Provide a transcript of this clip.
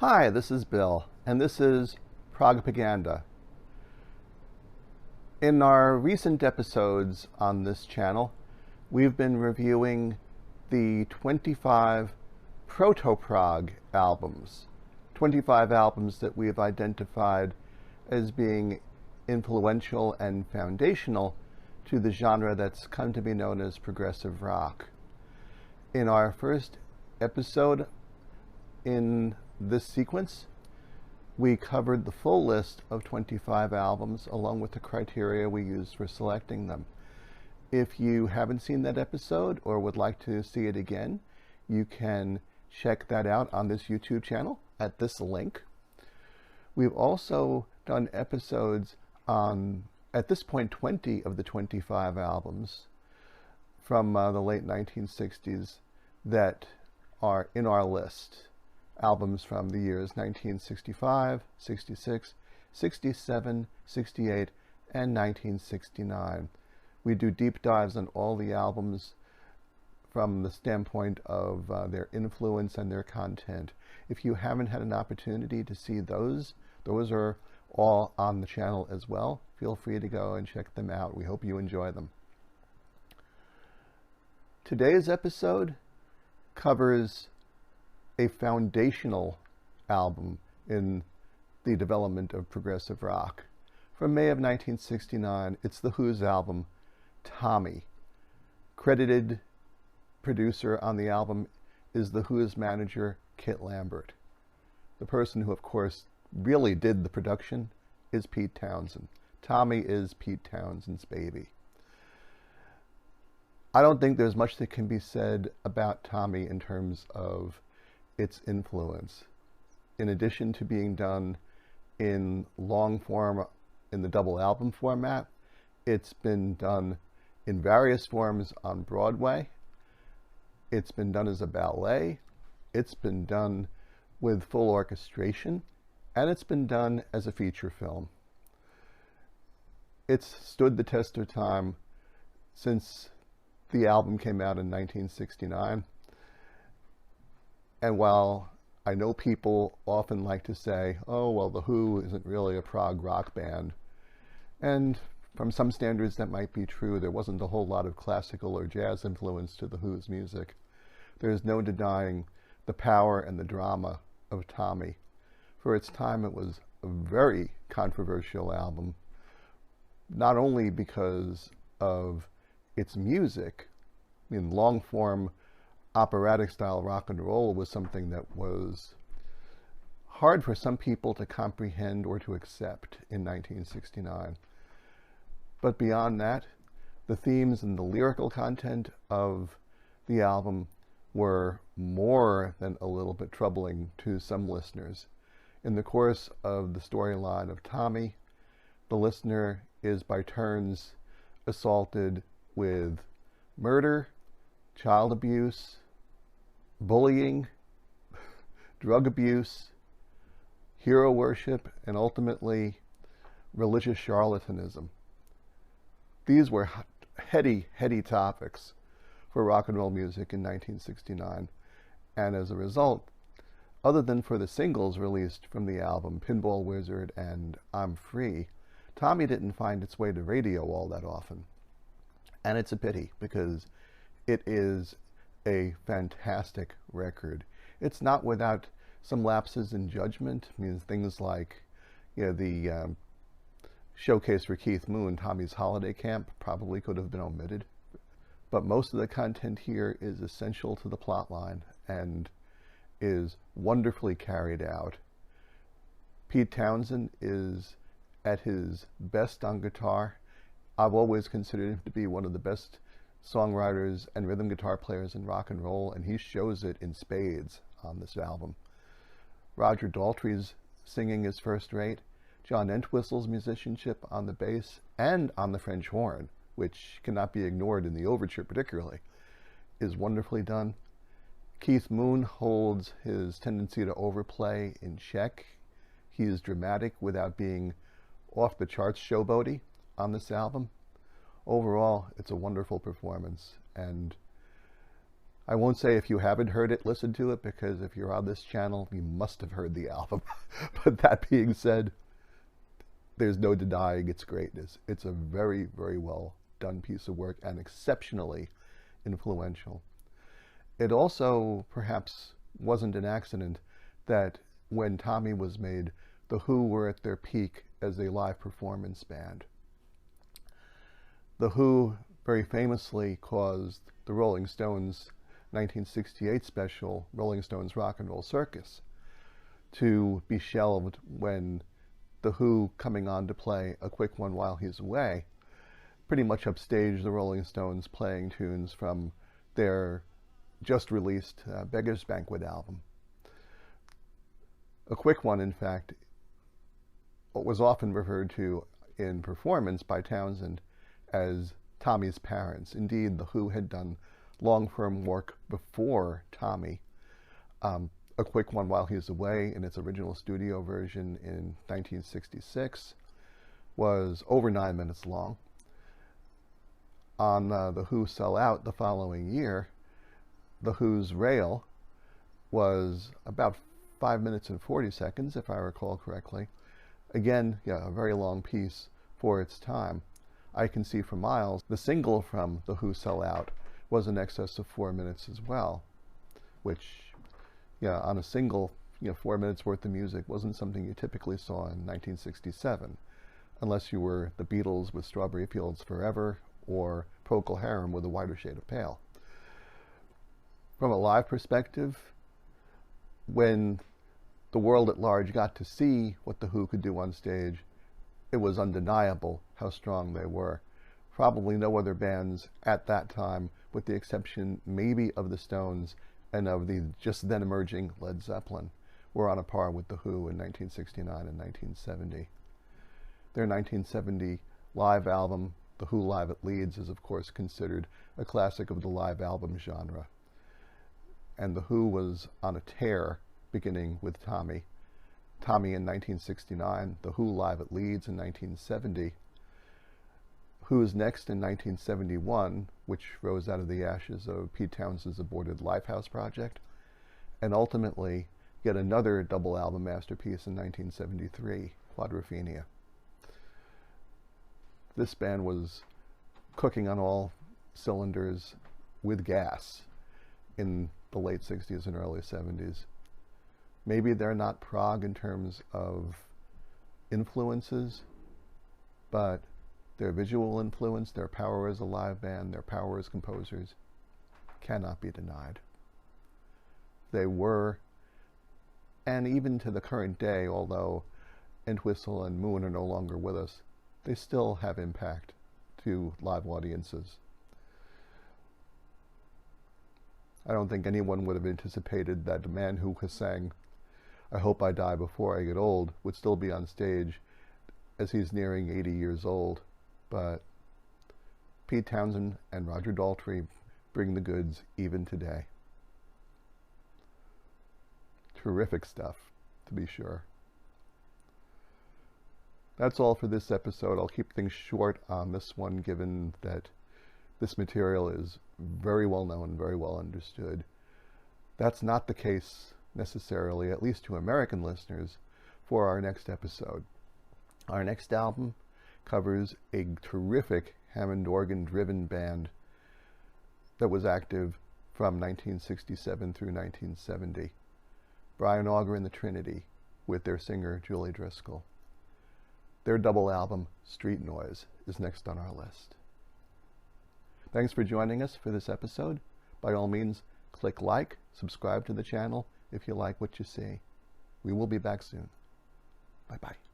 Hi, this is Bill, and this is Propaganda. In our recent episodes on this channel, we've been reviewing the 25 Proto-Prog albums, 25 albums that we have identified as being influential and foundational to the genre that's come to be known as progressive rock. In our first episode in this sequence, we covered the full list of 25 albums along with the criteria we used for selecting them. If you haven't seen that episode or would like to see it again, you can check that out on this YouTube channel at this link. We've also done episodes on, at this point, 20 of the 25 albums from the late 1960s that are in our list. Albums from the years 1965, 66, 67, 68, and 1969. We do deep dives on all the albums from the standpoint of their influence and their content. If you haven't had an opportunity to see those are all on the channel as well. Feel free to go and check them out. We hope you enjoy them. Today's episode covers a foundational album in the development of progressive rock. From May of 1969, it's The Who's album, Tommy. Credited producer on the album is The Who's manager, Kit Lambert. The person who, of course, really did the production is Pete Townshend. Tommy is Pete Townshend's baby. I don't think there's much that can be said about Tommy in terms of its influence. In addition to being done in long form in the double album format, it's been done in various forms on Broadway. It's been done as a ballet. It's been done with full orchestration, and it's been done as a feature film. It's stood the test of time since the album came out in 1969. And while I know people often like to say, oh, well, The Who isn't really a prog rock band, and from some standards that might be true, there wasn't a whole lot of classical or jazz influence to The Who's music, there's no denying the power and the drama of Tommy. For its time, it was a very controversial album, not only because of its music. I mean, long-form operatic style rock and roll was something that was hard for some people to comprehend or to accept in 1969. But beyond that, the themes and the lyrical content of the album were more than a little bit troubling to some listeners. In the course of the storyline of Tommy, the listener is by turns assaulted with murder, child abuse, bullying, drug abuse, hero worship, and ultimately religious charlatanism. These were heady topics for rock and roll music in 1969, and as a result, other than for the singles released from the album, Pinball Wizard and I'm Free, Tommy didn't find its way to radio all that often. And it's a pity, because it is a fantastic record. It's not without some lapses in judgment. I mean, things like, the showcase for Keith Moon, Tommy's Holiday Camp, probably could have been omitted. But most of the content here is essential to the plot line and is wonderfully carried out. Pete Townshend is at his best on guitar. I've always considered him to be one of the best songwriters and rhythm guitar players in rock and roll, and he shows it in spades on this album. Roger Daltrey's singing is first rate. John Entwistle's musicianship on the bass and on the French horn, which cannot be ignored in the overture particularly, is wonderfully done. Keith Moon holds his tendency to overplay in check. He is dramatic without being off the charts showboaty on this album. Overall, it's a wonderful performance, and I won't say if you haven't heard it, listen to it, because if you're on this channel, you must have heard the album. But that being said, there's no denying its greatness. It's a very, very well done piece of work and exceptionally influential. It also perhaps wasn't an accident that when Tommy was made, The Who were at their peak as a live performance band. The Who very famously caused the Rolling Stones 1968 special, Rolling Stones Rock and Roll Circus, to be shelved when The Who, coming on to play A Quick One While He's Away, pretty much upstaged the Rolling Stones playing tunes from their just released Beggar's Banquet album. A Quick One, in fact, was often referred to in performance by Townsend as Tommy's parents. Indeed, The Who had done long-form work before Tommy. A Quick One While He's Away, in its original studio version in 1966, was over 9 minutes long. On The Who Sell Out the following year, The Who's Rail was about 5 minutes and 40 seconds, if I recall correctly. Again, yeah, a very long piece for its time. I Can See for Miles, the single from The Who Sell Out, was in excess of 4 minutes as well, which, yeah, on a single, 4 minutes worth of music wasn't something you typically saw in 1967, unless you were the Beatles with Strawberry Fields Forever or Procol Harum with A Whiter Shade of Pale. From a live perspective, when the world at large got to see what The Who could do on stage, it was undeniable how strong they were. Probably no other bands at that time, with the exception maybe of the Stones and of the just then emerging Led Zeppelin, were on a par with The Who in 1969 and 1970. Their 1970 live album, The Who Live at Leeds, is of course considered a classic of the live album genre. And The Who was on a tear, beginning with Tommy. Tommy in 1969, The Who Live at Leeds in 1970, Who's Next in 1971, which rose out of the ashes of Pete Townshend's aborted Lifehouse project, and ultimately yet another double album masterpiece in 1973, Quadrophenia. This band was cooking on all cylinders with gas in the late 60s and early 70s. Maybe they're not prog in terms of influences, but their visual influence, their power as a live band, their power as composers cannot be denied. They were, and even to the current day, although Entwistle and Moon are no longer with us, they still have impact to live audiences. I don't think anyone would have anticipated that the man who sang I Hope I Die Before I Get Old would still be on stage as he's nearing 80 years old. But Pete Townshend and Roger Daltrey bring the goods even today. Terrific stuff, to be sure. That's all for this episode. I'll keep things short on this one, given that this material is very well known, very well understood. That's not the case necessarily, at least to American listeners, for our next episode. Our next album covers a terrific Hammond organ-driven band that was active from 1967 through 1970. Brian Auger and the Trinity, with their singer Julie Driscoll. Their double album, Street Noise, is next on our list. Thanks for joining us for this episode. By all means, click like, subscribe to the channel if you like what you see. We will be back soon. Bye-bye.